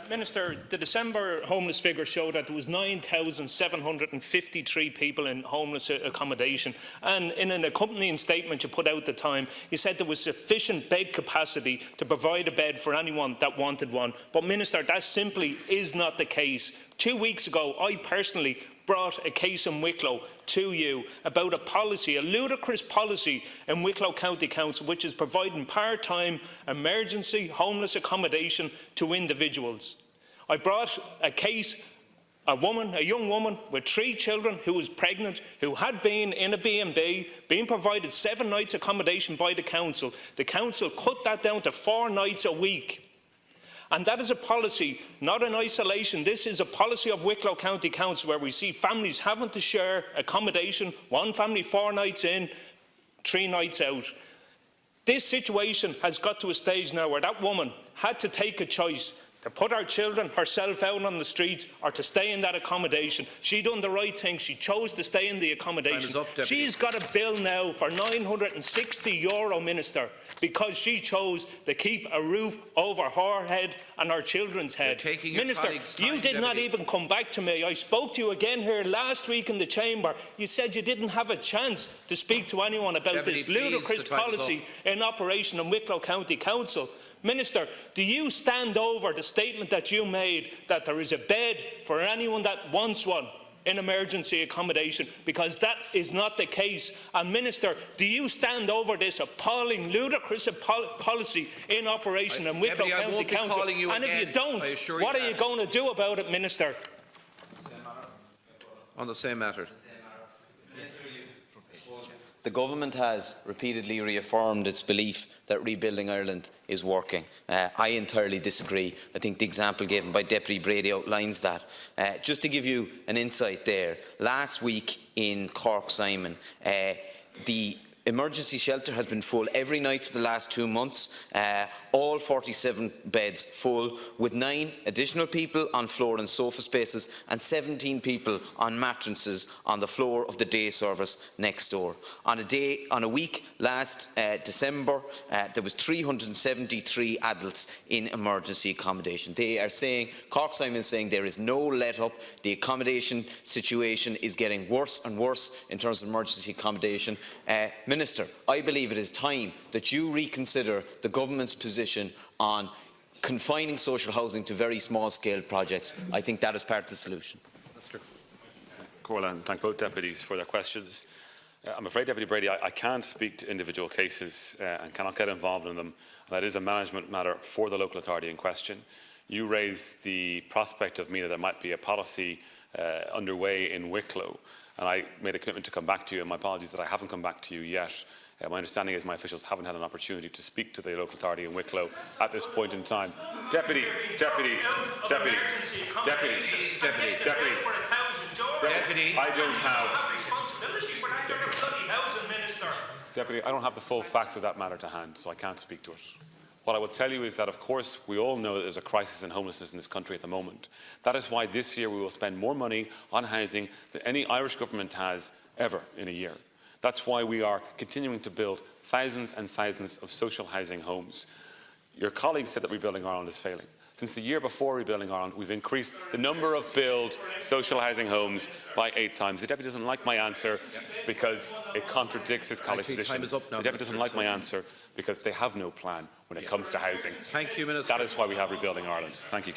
Minister, the December homeless figure showed that there was 9,753 people in homeless accommodation, and in an accompanying statement you put out at the time, you said there was sufficient bed capacity to provide a bed for anyone that wanted one. But Minister, that simply is not the case. 2 weeks ago, I personally brought a case in Wicklow to you about a policy, a ludicrous policy in Wicklow County Council, which is providing part-time emergency homeless accommodation to individuals. I brought a case, a young woman with 3 children who was pregnant, who had been in a B&B, being provided 7 nights accommodation by the council. The council cut that down to 4 nights a week. And that is a policy not in isolation. This is a policy of Wicklow County Council where we see families having to share accommodation, one family 4 nights in, 3 nights out. This situation has got to a stage now where that woman had to take a choice to put her children, herself out on the streets, or to stay in that accommodation. She done the right thing. She chose to stay in the accommodation. She's got a bill now for €960, Minister, because she chose to keep a roof over her head and her children's head. Minister, you did not even come back to me. I spoke to you again here last week in the chamber. You said you didn't have a chance to speak to anyone about this ludicrous policy in operation in Wicklow County Council. Minister, do you stand over the statement that you made that there is a bed for anyone that wants one in emergency accommodation? Because that is not the case. And Minister, do you stand over this appalling, ludicrous policy in operation in Wicklow County Council? And if you don't, what are you going to do about it, Minister? On the same matter. The Government has repeatedly reaffirmed its belief that rebuilding Ireland is working. I entirely disagree. I think the example given by Deputy Brady outlines that. Just to give you an insight there, last week in Cork, Simon, the emergency shelter has been full every night for the last 2 months, all 47 beds full, with 9 additional people on floor and sofa spaces and 17 people on mattresses on the floor of the day service next door. On a week last December, there was 373 adults in emergency accommodation. They are saying, Cork Simon is saying, there is no let-up. The accommodation situation is getting worse and worse in terms of emergency accommodation. Minister, I believe it is time that you reconsider the Government's position on confining social housing to very small-scale projects. I think that is part of the solution. Mr. Corlin, thank both deputies for their questions. I'm afraid, Deputy Brady, I can't speak to individual cases and cannot get involved in them. That is a management matter for the local authority in question. You raised the prospect of me that there might be a policy underway in Wicklow, and I made a commitment to come back to you, and my apologies that I haven't come back to you yet. My understanding is my officials haven't had an opportunity to speak to the local authority in Wicklow at this point in time. Deputy, I don't have... Deputy, I don't have the full facts of that matter to hand, so I can't speak to it. What I will tell you is that, of course, we all know that there's a crisis in homelessness in this country at the moment. That is why this year we will spend more money on housing than any Irish government has ever in a year. That's why we are continuing to build thousands and thousands of social housing homes. Your colleague said that Rebuilding Ireland is failing. Since the year before Rebuilding Ireland, we've increased the number of built social housing homes by 8 times. The Deputy doesn't like my answer because it contradicts his colleague's position. The Deputy doesn't like my answer because they have no plan when it comes to housing. Thank you, Minister. That is why we have Rebuilding Ireland. Thank you.